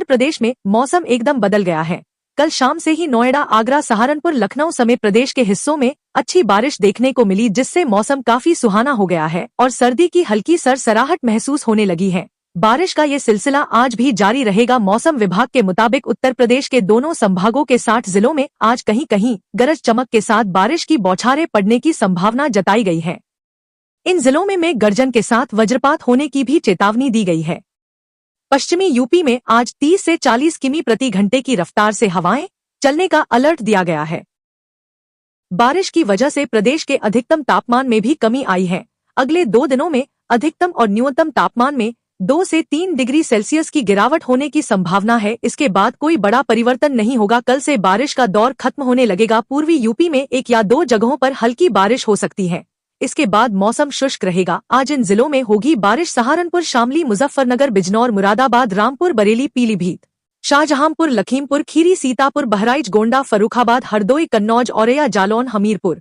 उत्तर प्रदेश में मौसम एकदम बदल गया है। कल शाम से ही नोएडा, आगरा, सहारनपुर, लखनऊ समेत प्रदेश के हिस्सों में अच्छी बारिश देखने को मिली, जिससे मौसम काफी सुहाना हो गया है और सर्दी की हल्की सरसराहट महसूस होने लगी है। बारिश का ये सिलसिला आज भी जारी रहेगा। मौसम विभाग के मुताबिक उत्तर प्रदेश के दोनों संभागों के 60 जिलों में आज कहीं कहीं गरज चमक के साथ बारिश की बौछारें पड़ने की संभावना जताई गई है। इन जिलों में मेघ गर्जन के साथ वज्रपात होने की भी चेतावनी दी गई है। पश्चिमी यूपी में आज 30 से 40 किमी प्रति घंटे की रफ्तार से हवाएं चलने का अलर्ट दिया गया है। बारिश की वजह से प्रदेश के अधिकतम तापमान में भी कमी आई है। अगले 2 दिनों में अधिकतम और न्यूनतम तापमान में 2 से 3 डिग्री सेल्सियस की गिरावट होने की संभावना है। इसके बाद कोई बड़ा परिवर्तन नहीं होगा। कल से बारिश का दौर खत्म होने लगेगा। पूर्वी यूपी में 1 या 2 जगहों पर हल्की बारिश हो सकती है। इसके बाद मौसम शुष्क रहेगा। आज इन जिलों में होगी बारिश: सहारनपुर, शामली, मुजफ्फरनगर, बिजनौर, मुरादाबाद, रामपुर, बरेली, पीलीभीत, शाहजहांपुर, लखीमपुर खीरी, सीतापुर, बहराइच, गोंडा, फर्रुखाबाद, हरदोई, कन्नौज, औरैया, जालौन, हमीरपुर,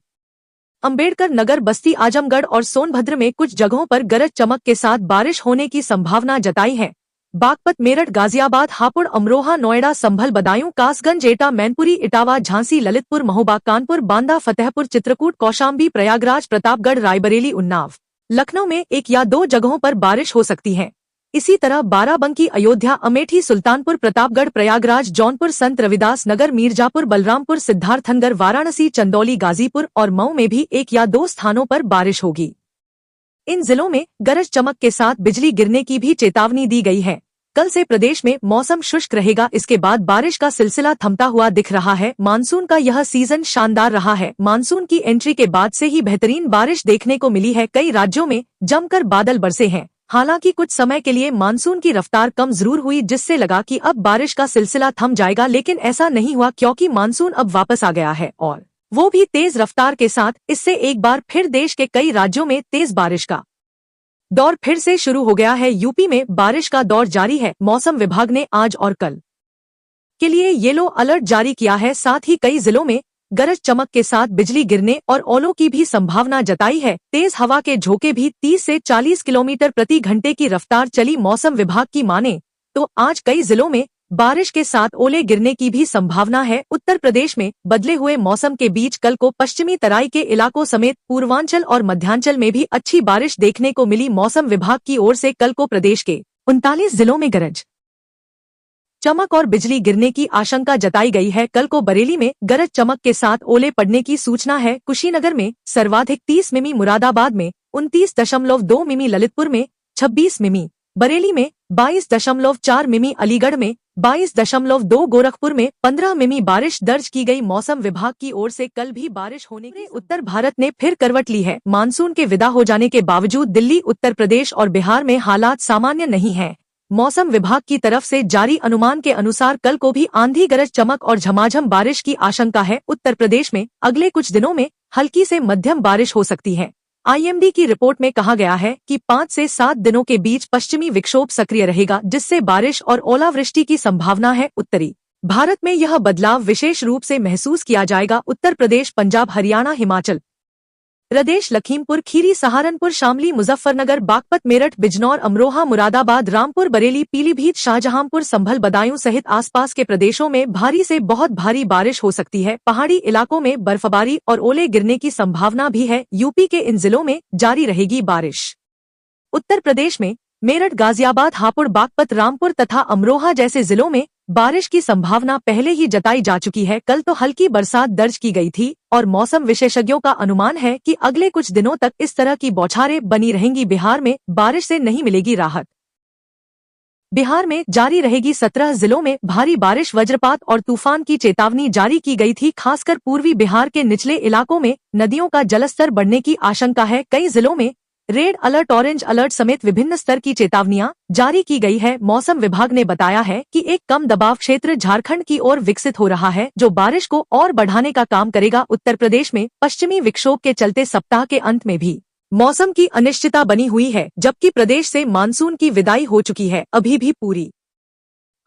अम्बेडकर नगर, बस्ती, आजमगढ़ और सोनभद्र में कुछ जगहों पर गरज चमक के साथ बारिश होने की संभावना जताई है। बागपत, मेरठ, गाजियाबाद, हापुड़, अमरोहा, नोएडा, संभल, बदायूं, कासगंज, एटा, मैनपुरी, इटावा, झांसी, ललितपुर, महोबा, कानपुर, बांदा, फतेहपुर, चित्रकूट, कौशाम्बी, प्रयागराज, प्रतापगढ़, रायबरेली, उन्नाव, लखनऊ में 1 या 2 जगहों पर बारिश हो सकती है। इसी तरह बाराबंकी, अयोध्या, अमेठी, सुल्तानपुर, प्रतापगढ़, प्रयागराज, जौनपुर, संत रविदास नगर, मीरजापुर, बलरामपुर, सिद्धार्थनगर, वाराणसी, चंदौली, गाजीपुर और मऊ में भी 1 या 2 स्थानों पर बारिश होगी। इन जिलों में गरज चमक के साथ बिजली गिरने की भी चेतावनी दी गई है। कल से प्रदेश में मौसम शुष्क रहेगा। इसके बाद बारिश का सिलसिला थमता हुआ दिख रहा है। मानसून का यह सीजन शानदार रहा है। मानसून की एंट्री के बाद से ही बेहतरीन बारिश देखने को मिली है। कई राज्यों में जमकर बादल बरसे हैं। हालांकि कुछ समय के लिए मानसून की रफ्तार कम जरूर हुई, जिससे लगा कि अब बारिश का सिलसिला थम जाएगा, लेकिन ऐसा नहीं हुआ, क्योंकि मानसून अब वापस आ गया है और वो भी तेज रफ्तार के साथ। इससे एक बार फिर देश के कई राज्यों में तेज बारिश का दौर फिर से शुरू हो गया है। यूपी में बारिश का दौर जारी है। मौसम विभाग ने आज और कल के लिए येलो अलर्ट जारी किया है। साथ ही कई जिलों में गरज चमक के साथ बिजली गिरने और ओलों की भी संभावना जताई है। तेज हवा के झोंके भी 30 से 40 किलोमीटर प्रति घंटे की रफ्तार चली। मौसम विभाग की माने तो आज कई जिलों में बारिश के साथ ओले गिरने की भी संभावना है। उत्तर प्रदेश में बदले हुए मौसम के बीच कल को पश्चिमी तराई के इलाकों समेत पूर्वांचल और मध्यांचल में भी अच्छी बारिश देखने को मिली। मौसम विभाग की ओर से कल को प्रदेश के 39 जिलों में गरज चमक और बिजली गिरने की आशंका जताई गई है। कल को बरेली में गरज चमक के साथ ओले पड़ने की सूचना है। कुशीनगर में सर्वाधिक 30 मिमी, मुरादाबाद में 29.2 मिमी, ललितपुर में 26 मिमी, बरेली में 22.4 मिमी, अलीगढ़ में 22.2, गोरखपुर में 15 मिमी बारिश दर्ज की गई। मौसम विभाग की ओर से कल भी बारिश होने के उत्तर भारत ने फिर करवट ली है। मानसून के विदा हो जाने के बावजूद दिल्ली, उत्तर प्रदेश और बिहार में हालात सामान्य नहीं है। मौसम विभाग की तरफ से जारी अनुमान के अनुसार कल को भी आंधी, गरज चमक और झमाझम बारिश की आशंका है। उत्तर प्रदेश में अगले कुछ दिनों में हल्की से मध्यम बारिश हो सकती है। आईएमडी की रिपोर्ट में कहा गया है कि 5 से 7 दिनों के बीच पश्चिमी विक्षोभ सक्रिय रहेगा, जिससे बारिश और ओलावृष्टि की संभावना है। उत्तरी भारत में यह बदलाव विशेष रूप से महसूस किया जाएगा। उत्तर प्रदेश, पंजाब, हरियाणा, हिमाचल प्रदेश, लखीमपुर खीरी, सहारनपुर, शामली, मुजफ्फरनगर, बागपत, मेरठ, बिजनौर, अमरोहा, मुरादाबाद, रामपुर, बरेली, पीलीभीत, शाहजहांपुर, संभल, बदायूं सहित आसपास के प्रदेशों में भारी से बहुत भारी बारिश हो सकती है। पहाड़ी इलाकों में बर्फबारी और ओले गिरने की संभावना भी है। यूपी के इन जिलों में जारी रहेगी बारिश। उत्तर प्रदेश में मेरठ, गाजियाबाद, हापुड़, बागपत, रामपुर तथा अमरोहा जैसे जिलों में बारिश की संभावना पहले ही जताई जा चुकी है। कल तो हल्की बरसात दर्ज की गई थी और मौसम विशेषज्ञों का अनुमान है कि अगले कुछ दिनों तक इस तरह की बौछारें बनी रहेंगी। बिहार में बारिश से नहीं मिलेगी राहत। बिहार में जारी रहेगी। 17 जिलों में भारी बारिश, वज्रपात और तूफान की चेतावनी जारी की गई थी। खासकर पूर्वी बिहार के निचले इलाकों में नदियों का जलस्तर बढ़ने की आशंका है। कई जिलों में रेड अलर्ट, ऑरेंज अलर्ट समेत विभिन्न स्तर की चेतावनियां जारी की गई है। मौसम विभाग ने बताया है कि एक कम दबाव क्षेत्र झारखंड की ओर विकसित हो रहा है, जो बारिश को और बढ़ाने का काम करेगा। उत्तर प्रदेश में पश्चिमी विक्षोभ के चलते सप्ताह के अंत में भी मौसम की अनिश्चितता बनी हुई है, जबकि प्रदेश से मानसून की विदाई हो चुकी है। अभी भी पूरी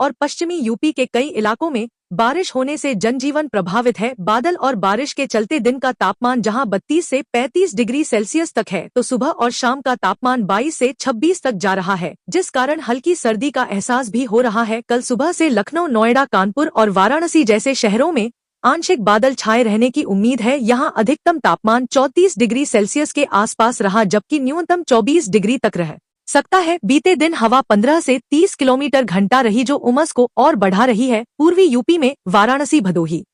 और पश्चिमी यूपी के कई इलाकों में बारिश होने से जनजीवन प्रभावित है। बादल और बारिश के चलते दिन का तापमान जहां 32 से 35 डिग्री सेल्सियस तक है तो सुबह और शाम का तापमान 22 से 26 तक जा रहा है, जिस कारण हल्की सर्दी का एहसास भी हो रहा है। कल सुबह से लखनऊ, नोएडा, कानपुर और वाराणसी जैसे शहरों में आंशिक बादल छाए रहने की उम्मीद है। यहां अधिकतम तापमान 34 डिग्री सेल्सियस के आसपास रहा, जबकि न्यूनतम 24 डिग्री तक रह सकता है। बीते दिन हवा 15 से 30 किलोमीटर घंटा रही, जो उमस को और बढ़ा रही है। पूर्वी यूपी में वाराणसी, भदोही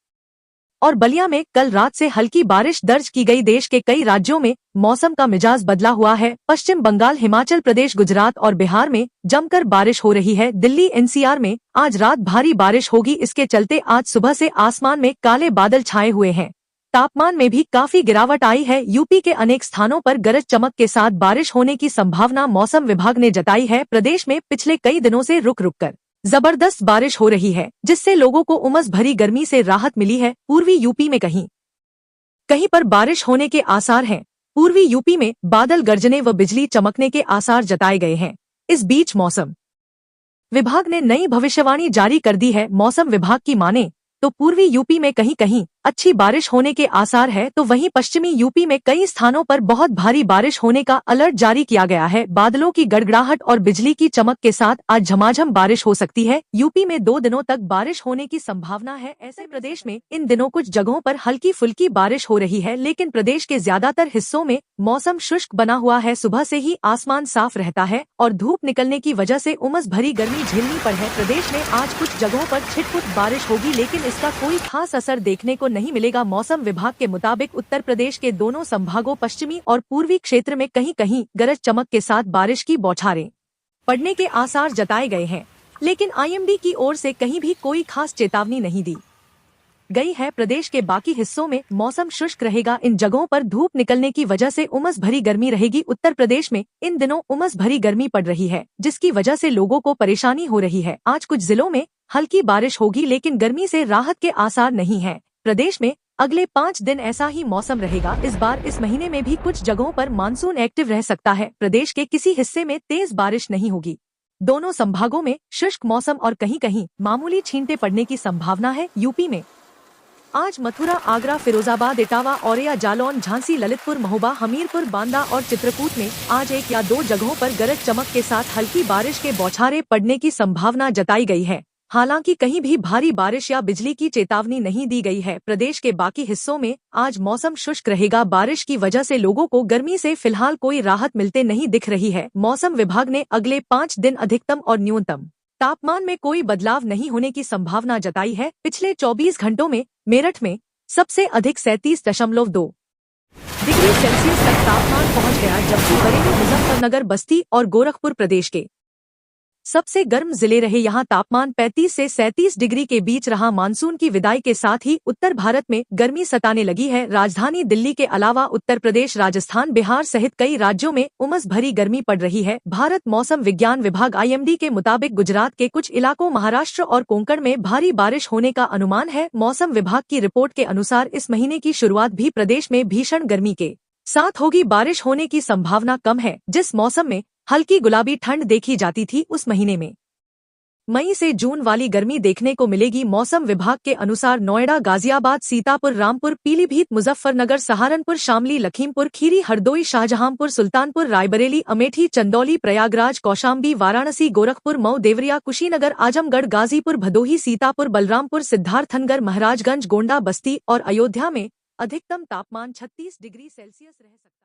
और बलिया में कल रात से हल्की बारिश दर्ज की गई। देश के कई राज्यों में मौसम का मिजाज बदला हुआ है। पश्चिम बंगाल, हिमाचल प्रदेश, गुजरात और बिहार में जमकर बारिश हो रही है। दिल्ली, एनसीआर में आज रात भारी बारिश होगी। इसके चलते आज सुबह से आसमान में काले बादल छाए हुए हैं। तापमान में भी काफी गिरावट आई है। यूपी के अनेक स्थानों पर गरज चमक के साथ बारिश होने की संभावना मौसम विभाग ने जताई है। प्रदेश में पिछले कई दिनों से रुक रुक कर जबरदस्त बारिश हो रही है, जिससे लोगों को उमस भरी गर्मी से राहत मिली है। पूर्वी यूपी में कहीं कहीं पर बारिश होने के आसार हैं। पूर्वी यूपी में बादल गरजने व बिजली चमकने के आसार जताए गए हैं। इस बीच मौसम विभाग ने नई भविष्यवाणी जारी कर दी है। मौसम विभाग की माने तो पूर्वी यूपी में कहीं कहीं अच्छी बारिश होने के आसार है, तो वहीं पश्चिमी यूपी में कई स्थानों पर बहुत भारी बारिश होने का अलर्ट जारी किया गया है। बादलों की गड़गड़ाहट और बिजली की चमक के साथ आज झमाझम बारिश हो सकती है। यूपी में 2 दिनों तक बारिश होने की संभावना है। ऐसे प्रदेश में इन दिनों कुछ जगहों पर हल्की फुल्की बारिश हो रही है, लेकिन प्रदेश के ज्यादातर हिस्सों में मौसम शुष्क बना हुआ है। सुबह से ही आसमान साफ रहता है और धूप निकलने की वजह से उमस भरी गर्मी झेलनी पड़ है। प्रदेश में आज कुछ जगहों पर छिटपुट बारिश होगी, लेकिन इसका कोई खास असर देखने को नहीं मिलेगा। मौसम विभाग के मुताबिक उत्तर प्रदेश के दोनों संभागों, पश्चिमी और पूर्वी क्षेत्र में कहीं कहीं गरज चमक के साथ बारिश की बौछारें पड़ने के आसार जताए गए हैं, लेकिन आईएमडी की ओर से कहीं भी कोई खास चेतावनी नहीं दी गई है। प्रदेश के बाकी हिस्सों में मौसम शुष्क रहेगा। इन जगहों पर धूप निकलने की वजह से उमस भरी गर्मी रहेगी। उत्तर प्रदेश में इन दिनों उमस भरी गर्मी पड़ रही है, जिसकी वजह से लोगों को परेशानी हो रही है। आज कुछ जिलों में हल्की बारिश होगी, लेकिन गर्मी से राहत के आसार नहीं है। प्रदेश में अगले 5 दिन ऐसा ही मौसम रहेगा। इस बार इस महीने में भी कुछ जगहों पर मानसून एक्टिव रह सकता है। प्रदेश के किसी हिस्से में तेज बारिश नहीं होगी। दोनों संभागों में शुष्क मौसम और कहीं कहीं मामूली छींटे पड़ने की संभावना है। यूपी में आज मथुरा, आगरा, फिरोजाबाद, इटावा, औरैया, जालौन, झांसी, ललितपुर, महोबा, हमीरपुर, बांदा और चित्रकूट में आज 1 या 2 जगहों पर गरज चमक के साथ हल्की बारिश के बौछारें पड़ने की संभावना जताई गई है। हालांकि कहीं भी भारी बारिश या बिजली की चेतावनी नहीं दी गई है। प्रदेश के बाकी हिस्सों में आज मौसम शुष्क रहेगा। बारिश की वजह से लोगों को गर्मी से फिलहाल कोई राहत मिलते नहीं दिख रही है। मौसम विभाग ने अगले 5 दिन अधिकतम और न्यूनतम तापमान में कोई बदलाव नहीं होने की संभावना जताई है। पिछले 24 घंटों में मेरठ में सबसे अधिक 37.2 डिग्री सेल्सियस तक तापमान पहुंच गया, जबकि बरेली, मुजफ्फरनगर, बस्ती और गोरखपुर प्रदेश के सबसे गर्म जिले रहे। यहां तापमान 35 से 37 डिग्री के बीच रहा। मानसून की विदाई के साथ ही उत्तर भारत में गर्मी सताने लगी है। राजधानी दिल्ली के अलावा उत्तर प्रदेश, राजस्थान, बिहार सहित कई राज्यों में उमस भरी गर्मी पड़ रही है। भारत मौसम विज्ञान विभाग आईएमडी के मुताबिक गुजरात के कुछ इलाकों, महाराष्ट्र और कोंकण में भारी बारिश होने का अनुमान है। मौसम विभाग की रिपोर्ट के अनुसार इस महीने की शुरुआत भी प्रदेश में भीषण गर्मी के साथ होगी। बारिश होने की संभावना कम है। जिस मौसम में हल्की गुलाबी ठंड देखी जाती थी, उस महीने में मई से जून वाली गर्मी देखने को मिलेगी। मौसम विभाग के अनुसार नोएडा, गाजियाबाद, सीतापुर, रामपुर, पीलीभीत, मुजफ्फरनगर, सहारनपुर, शामली, लखीमपुर खीरी, हरदोई, शाहजहांपुर, सुल्तानपुर, रायबरेली, अमेठी, चंदौली, प्रयागराज, कौशाम्बी, वाराणसी, गोरखपुर, मऊ, देवरिया, कुशीनगर, आजमगढ़, गाजीपुर, भदोही, सीतापुर, बलरामपुर, सिद्धार्थनगर, महाराजगंज, गोंडा, बस्ती और अयोध्या में अधिकतम तापमान 36 डिग्री सेल्सियस रह सकता है।